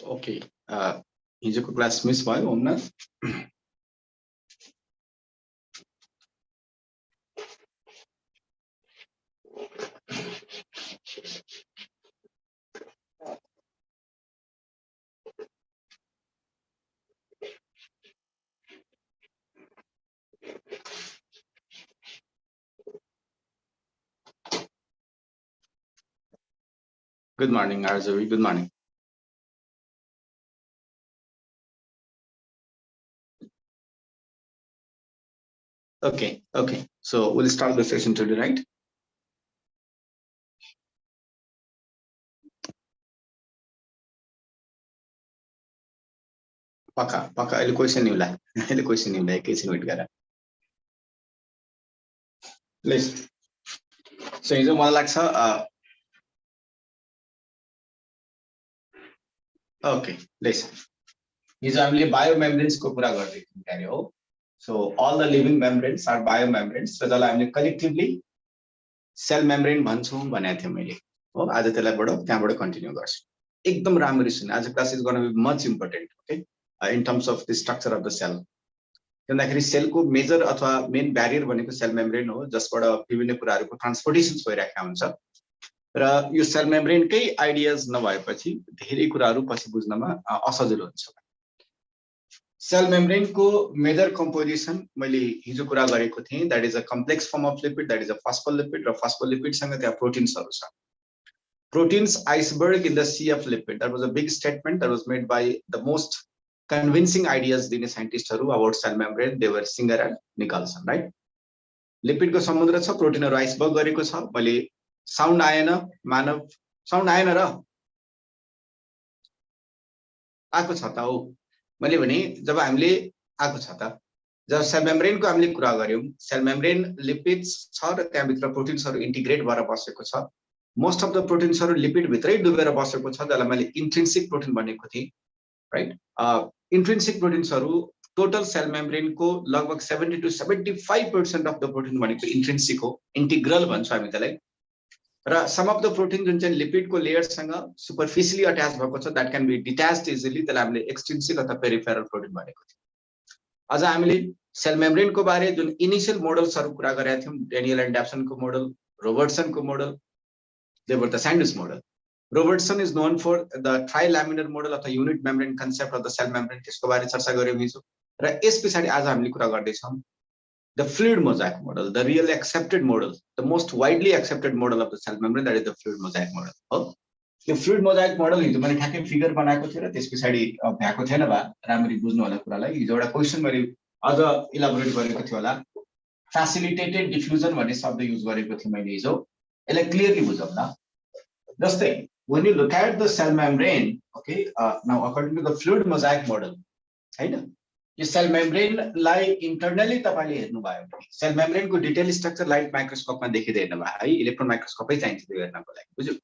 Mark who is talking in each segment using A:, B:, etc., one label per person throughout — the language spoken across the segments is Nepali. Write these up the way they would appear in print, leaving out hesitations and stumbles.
A: Okay. हिजोको क्लास मिस भयो हुन्न? Good morning, Arzavi. Good morning. Okay. So we'll start the session today, right? पक्का अहिले क्वेशन निउला अहिले क्वेशन निउला एकैछिन वेट गर प्लिज सो हिजो मलाई लाग्छ ओके लेस हिजो हामीले बायो मेम्ब्रेन्स को कुरा गर्दै थियौं क्यारे हो so all the living membranes are biomembranes र जसलाई हामीले कलेक्टिभली सेल मेम्ब्रेन भन्छौं भनेको थिएँ मैले हो आज त्यसलाई त्यहाँबाट कन्टिन्यू गर्छु एकदम राम्ररी सुन्नु आज class is gonna be much important okay in terms of the structure of the cell किनकि सेलको मेजर अथवा मेन ब्यारियर भनेको सेल मेम्ब्रेन हो जसबाट विभिन्न कुराहरुको ट्रान्सपोर्टेसन भइरहेको हुन्छ र यो सेल मेम्ब्रेनकै आइडियाज नभएपछि धेरै कुराहरु पछि बुझ्नमा असजिलो हुन्छ सेल मेम्ब्रेनको मेजर कम्पोजिसन मैले हिजो कुरा गरेको थिएँ that is a complex form of lipid that is a phospholipid र फास्फोलिपिड सँग त्यहाँ प्रोटिन्सहरु छ proteins iceberg in the sea of lipid that was a big statement that was made by the most convincing ideas दिने साइन्टिस्टहरु about cell membrane they were Singer and Nicholson right lipid को समुद्र छ प्रोटिनहरु आइसबर्ग गरेको छ मैले साउन्ड आएन मानव साउन्ड आएन र आको छ त हो मैले भने जब हामीले आको छ त जब सेल मेम्ब्रेन को हामीले कुरा गर्यौं सेल मेम्ब्रेन लिपिड्स छ र त्यहाँ भित्र प्रोटिन्सहरु इन्टिग्रेट भएर बसेको छ मोस्ट अफ द प्रोटिन्सहरु लिपिड भित्रै डुबेर बसेको छ जसलाई मैले इन्ट्रिन्सिक प्रोटिन भनेको थिएँ राइट इन्ट्रिन्सिक प्रोटिन्सहरु टोटल सेल मेम्ब्रेन को लगभग 70 to 75% अफ द प्रोटिन भनेको इन्ट्रिन्सिक हो इंटीग्रल भन्छ हामी त्यसलाई र सम अफ द प्रोटिन जुन चाहिँ लिपिड को लेयर सँग सुपरफिशियली अट्याच भएको छ दैट क्यान बी डिट्याच्ड इजिली त्यसलाई हामीले एक्सट्रिन्सिक अथवा पेरिफेरल प्रोटिन भनेको थियौं अझ हामीले सेल मेम्ब्रेन को बारे जुन इनिशियल मोडल्सहरु कुरा गरेका थियौं डेनियल एन्ड ड्याप्सन को मोडल रोबर्टसन को model they were the sandwich model Robertson is known for the trilaminar model of the unit membrane concept of the cell membrane त्यसको बारे चर्चा गर्यौं हिजो र यसपछि आज हामीले कुरा गर्दै छौं the fluid mosaic model the real accepted model the most widely accepted model of the cell membrane that is the fluid mosaic model हो यो fluid mosaic model हिजो मैले ठ्याक्कै फिगर बनाएको थिएँ र त्यसपछि भ्याएको थिएन बा राम्ररी बुझ्नु होला कुरालाई हिजो एउटा क्वेशन मैले अझ इलाबोरेट गरेको थिएँ होला facilitated diffusion भन्ने शब्द युज गरेको थिएँ मैले हिजो यसलाई क्लियरली बुझौँ ल जस्तै when you look at the cell membrane okay now according to the fluid mosaic model हैन यो सेल मेम्ब्रेन लाई इन्टरनली तपाईले हेर्नु भयो भने सेल मेम्ब्रेन को डिटेल स्ट्रक्चर लाइट माइक्रोस्कोपमा देखिदैन भयो है इलेक्ट्रोन माइक्रोस्कोपै चाहिन्छ त्यो हेर्नको लागि बुझ्यौ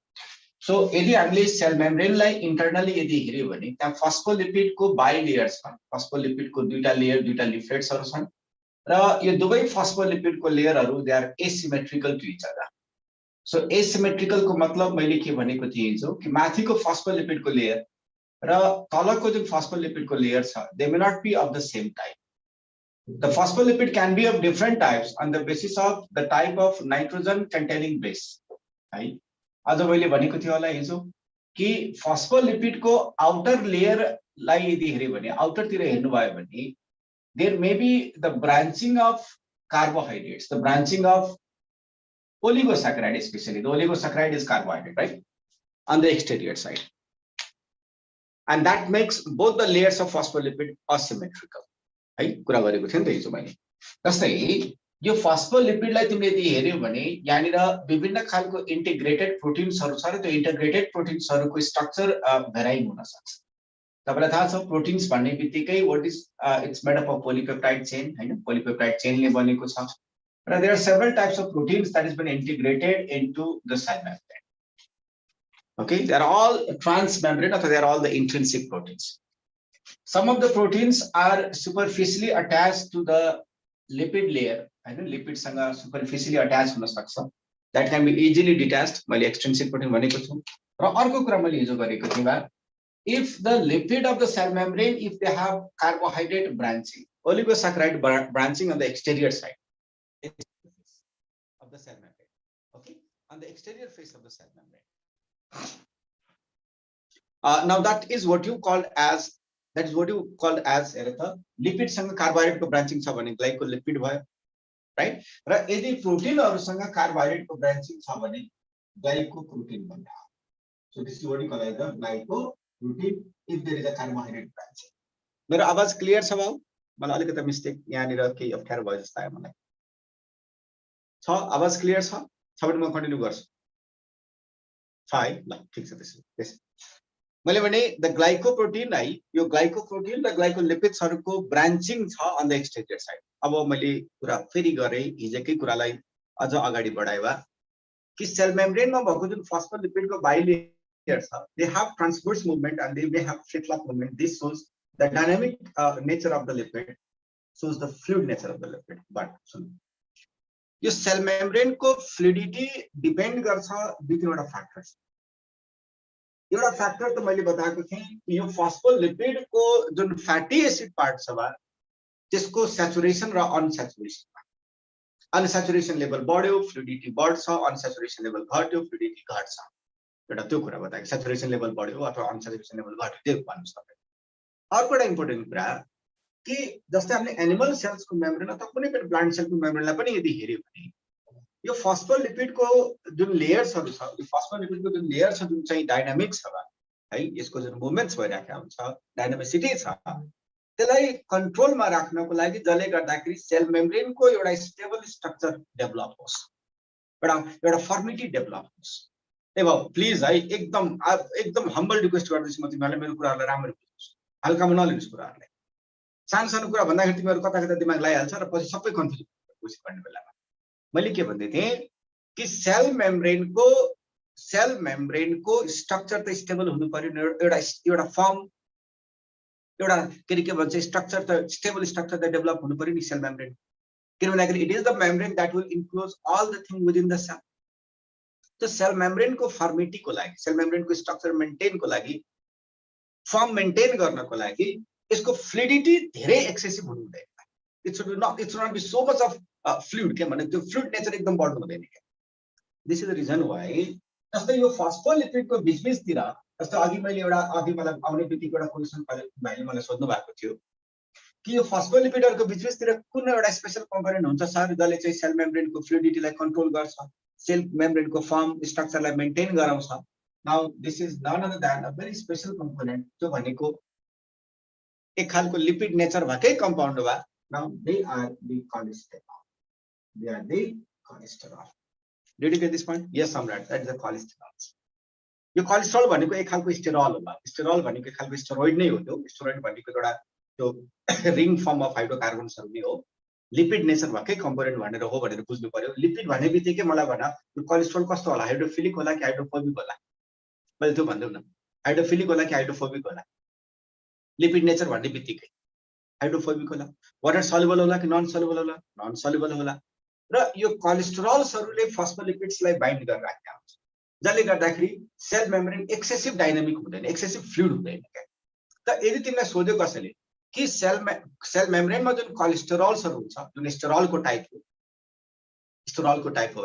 A: सो यदि हामीले सेल मेम्ब्रेन लाई इन्टरनली यदि हेर्यो भने त्यहाँ फास्फोलिपिड को बाइ लेयर्स छन् फास्फोलिपिड को दुईटा लेयर दुईटा लिफलेट्सहरु छन् र यो दुवै फास्फोलिपिड को लेयरहरु they are asymmetrical to each other so asymmetrical को मतलब मैले के भनेको थिएँ हिजो कि माथिको फास्फोलिपिड को लेयर र तलको जुन फास्फोलिपिड को लेयर छ they may not be of the same type the phospholipid can be of different types on the basis of the type of nitrogen containing base है अझ मैले भनेको थिएँ होला हिजो कि फास्फोलिपिड को आउटर लेयर लाई यदि हेर्यो भने आउटर तिर हेर्नु भयो भने there may be the branching of carbohydrates the branching of oligosaccharide especially the oligosaccharide is carbohydrate right on the exterior side and that makes both the layers of phospholipid asymmetrical है कुरा गरेको थिएँ नि त हिजो मैले जस्तै यो फास्फोलिपिड लाई तिमीले यदि हेर्यौ भने यहाँनिर विभिन्न खालको इन्टिग्रेटेड प्रोटिन्सहरु छ र त्यो इन्टिग्रेटेड प्रोटिन्सहरुको स्ट्रक्चर भेराइ हुन सक्छ तपाईलाई थाहा छ प्रोटिन्स भन्ने बित्तिकै what is it's made up of polypeptide chain हैन पोलिपेप्टाइड चेनले बनेको छ there are several types of proteins that has been integrated into the cell membrane okay they are all transmembrane or they are all the intrinsic proteins some of the proteins are superficially attached to the lipid layer and lipid sanga superficially attached huna sakcha that can be easily detached मैले extrinsic protein भनेको छु र अर्को कुरा मैले हिजो गरेको थिएँ if the lipid of the cell membrane, if they have carbohydrate branching, oligosaccharide branching on the exterior side of the cell membrane, okay, on the exterior face of the cell membrane. Now that is what you call as lipid सँग carbohydrate को branching छ भने glycolipid भयो, right? र यदि प्रोटिनहरुसँग carbohydrate को branching छ भने glycoprotein भन्छ. So this is what you call as the glycoprotein if there is a carbohydrate branching. मेरो आवाज क्लियर छ भाउ? मलाई अलिकति मिस्टेक यहाँनिर केही अप्ठ्यारो भयो जस्तो लाग्यो मलाई. छ आवाज क्लियर छ? छ भने म कन्टिन्यू गर्छु. छ है? ल ठीक छ त्यसो. मैले भने द ग्लाइकोप्रोटिन है, यो ग्लाइकोप्रोटिन र ग्लाइकोलिपिड्सहरुको ब्रान्चिङ छ अन द एक्सटेरियर साइड. अब मैले कुरा फेरि गरे हिजोकै कुरालाई अझ अगाडि बढाएवा कि सेल मेम्ब्रेनमा भएको जुन फस्फोलिपिडको बाइलेयर छ, they have transverse movement and they may have flip flop movement. This shows the dynamic nature of the lipid, shows the fluid nature of the lipid. But सुन, यो सेल मेम्ब्रेनको फ्लुइडिटी डिपेन्ड गर्छ दुई तीनवटा फ्याक्टर्स. एउटा फ्याक्टर त मैले बताएको थिएँ कि यो फस्फोलिपिडको जुन फ्याटी एसिड पार्ट छ त्यसको स्याचुरेसन र अनस्याचुरेसन. अनस्याचुरेसन लेभल बढ्यो फ्लुइडिटी बढ्छ, अनस्याचुरेसन लेभल घट्यो फ्लुइडिटी घट्छ. एउटा त्यो कुरा बताएको, स्याचुरेसन लेभल बढ्यो अथवा अनस्याचुरेसन लेभल घट्यो त्यो भन्नुस् तपाईँ. अर्को एउटा इम्पोर्टेन्ट कुरा कि जस्तै हामीले एनिमल सेल्सको मेम्ब्रेन अथवा कुनै पनि प्लान्ट सेलको मेम्ब्रेनलाई पनि यदि हेर्यो भने यो फस्फोलिपिडको जुन लेयर्सहरु छ, यो फस्फोलिपिडको जुन लेयर छ जुन चाहिँ डायनामिक छ है, यसको जुन मुभमेन्ट्स भइराखेको हुन्छ, डायनामिसिटी छ, त्यसलाई कन्ट्रोलमा राख्नको लागि जसले गर्दाखेरि सेल मेम्ब्रेनको एउटा स्टेबल स्ट्रक्चर डेभलप होस्, एउटा फर्मिटी डेभलप होस्. ए भाउ प्लिज है, एकदम हम्बल रिक्वेस्ट गर्दैछु म तिमीहरुले मेरो कुराहरुलाई राम्ररी बुझ्नुस्, हल्कामा नलिनुस् कुराहरुलाई. सानो कुरा भन्दाखेरि तिमीहरु कता कता दिमाग लागिहाल्छ र पछि सबै कन्फ्युज हुन्छ भन्ने बेलामा. मैले के भन्दै थिएँ कि सेल मेम्ब्रेनको स्ट्रक्चर त स्टेबल हुनु पर्यो, एउटा फर्म एउटा के भन्छ स्ट्रक्चर त स्टेबल स्ट्रक्चर त डेभलप हुनु पर्यो नि सेल मेम्ब्रेन. किनभने it is the membrane that will enclose all the thing within the cell. तो सेल मेम्ब्रेनको फर्मिटीको लागि, सेल मेम्ब्रेनको स्ट्रक्चर मेन्टेनको लागि, फर्म मेन्टेन गर्नको लागि यसको फ्लुइडिटी धेरै एक्सेसिभ हुनु हुँदैन. It should not be so much of fluid के भने त्यो फ्लुइड नेचर एकदम बढ्नु हुँदैन के. This is the reason why जस्तै यो फस्फोलिपिडको बीचबीचतिर, जस्तो अघि मैले अघि मलाई आउने बित्तिकै एउटा क्वेसन भाइले मलाई सोध्नु भएको थियो कि यो फस्फोलिपिडहरुको बीचबीचतिर कुन एउटा स्पेशल कम्पोनेन्ट हुन्छ सर जसले चाहिँ सेल मेम्ब्रेनको फ्लुइडिटीलाई कन्ट्रोल गर्छ, सेल मेम्ब्रेनको फर्म स्ट्रक्चरलाई मेन्टेन गराउँछ. Now this is none other than a very special component. त्यो भनेको एक खालको लिपिड नेचर भएकै कम्पाउन्ड हो. Now they are the cholesterol. They are the cholesterol. Did you get this point? Yes, Samrat. That is the cholesterol. यो कोलेस्ट्रल भनेको एक खालको स्टेरॉल हो. स्टेरॉल भनेको एक खालको स्टेरोइड नै हो. त्यो स्टेरोइड भनेको एउटा त्यो रिङ फर्म अफ हाइड्रोकार्बन्सहरु नै हो. लिपिड नेचर भएकै कम्पोनेन्ट भनेर हो भनेर बुझ्नु पर्यो. लिपिड भन्ने बित्तिकै मलाई भन यो कोलेस्ट्रल कस्तो होला, हाइड्रोफिलिक होला कि हाइड्रोफोबिक होला? मैले त्यो भन्दिउ न. हाइड्रोफिलिक होला कि हाइड्रोफोबिक होला? लिपिड नेचर भन्ने बित्तिकै हाइड्रोफोबिक होला. वाटर सल्युबल होला कि नन सल्युबल होला? नन सल्युबल होला. र यो कोलेस्टेरलहरुले फस्फोलिपिड्सलाई बाइन्ड गरेर राखेका हुन्छ, जसले गर्दाखेरि सेल मेम्ब्रेन एक्सेसिभ डायनामिक हुँदैन, एक्सेसिभ फ्लुइड हुँदैन के. त यदि तिमीलाई सोध्यो कसैले कि सेल मेम्ब्रेनमा जुन कोलेस्टेरलहरु हुन्छ, जुन स्टेरलको टाइप हो,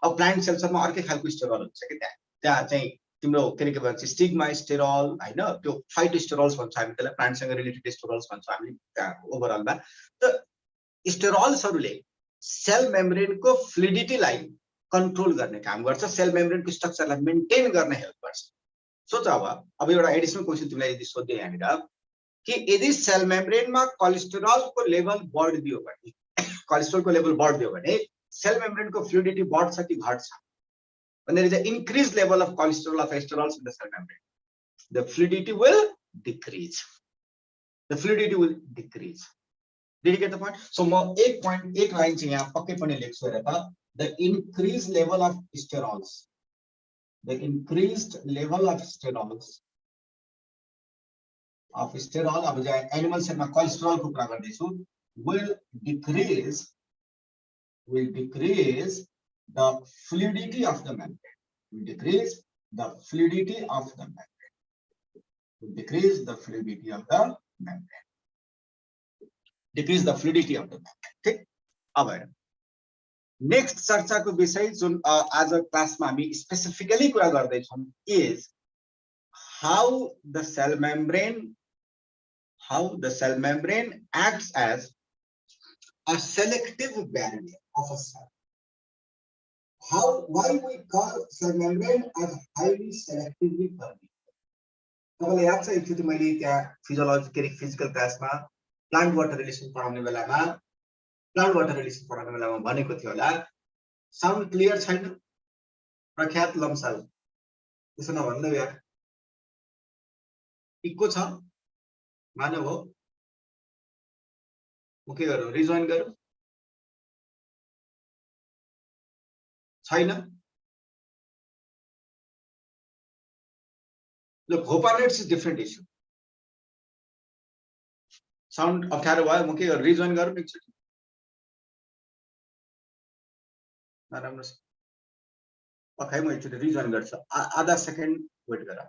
A: अब प्लान्ट सेल्सहरुमा अर्कै खालको स्टेरल हुन्छ के. त्यहाँ चाहिँ तिम्रो के भन्छ स्टिग्मा स्टेरल हैन, त्यो फाइटोस्टेरल्स भन्छ हामी त्यसलाई, प्लान्टसँग रिलेटेड स्टेरल्स भन्छ हामी त्यहाँ ओभरअलमा. त स्टेरल्सहरुले सेल मेम्ब्रेनको फ्लुइडिटीलाई कन्ट्रोल गर्ने काम गर्छ, सेल मेम्ब्रेनको स्ट्रक्चरलाई मेन्टेन गर्ने हेल्प गर्छ. सोच अब एउटा एडिसनल क्वेशन तिमीलाई यदि सोध्यो यहाँनिर कि यदि सेल मेम्ब्रेनमा कोलेस्टेरलको लेभल बढ्दियो भने सेल मेम्ब्रेनको फ्लुइडिटी बढ्छ कि घट्छ? When there is an increased level of cholesterol of sterols in the cell membrane, the fluidity will decrease. The fluidity will decrease. Did you get the point? So, एक line चाहिँ यहाँ पक्कै पनि लेख्छु हेर त. The increased level of sterols, the increased level of sterols of sterol, अब जहाँ animal cell मा cholesterol को कुरा गर्दैछु, will decrease the fluidity of the membrane. Will decrease the fluidity of the membrane. decrease the fluidity of the membrane. Decrease the fluidity of the membrane. ठीक? अब हेरौँ नेक्स्ट चर्चाको विषय जुन आज क्लासमा हामी स्पेसिफिकली कुरा गर्दैछौँ is how the cell membrane acts as a selective barrier of a cell. Why we call cell membrane as highly selectively permeable? तपाईलाई याद छ एकचोटि मैले त्यहाँ फिजिकल क्लासमा प्लान्ट वाटर रिलेसन पढाउने बेलामा भनेको थियो होला साउन्ड क्लियर छैन प्रख्यात लम्साल त्यसो नभन्नु यार इको छ मानव हो म के गरौँ रिजोइन गरौँ छैन ल भोपानेट्स इज डिफरेंट इश्यू साउन्ड अप्ठ्यारो भयो म के गरौँ रिजोइन गरौँ एकचोटि नराम्रो छ पखाइ म एकचोटि रिजोइन गर्छु आधा सेकेन्ड वेट गर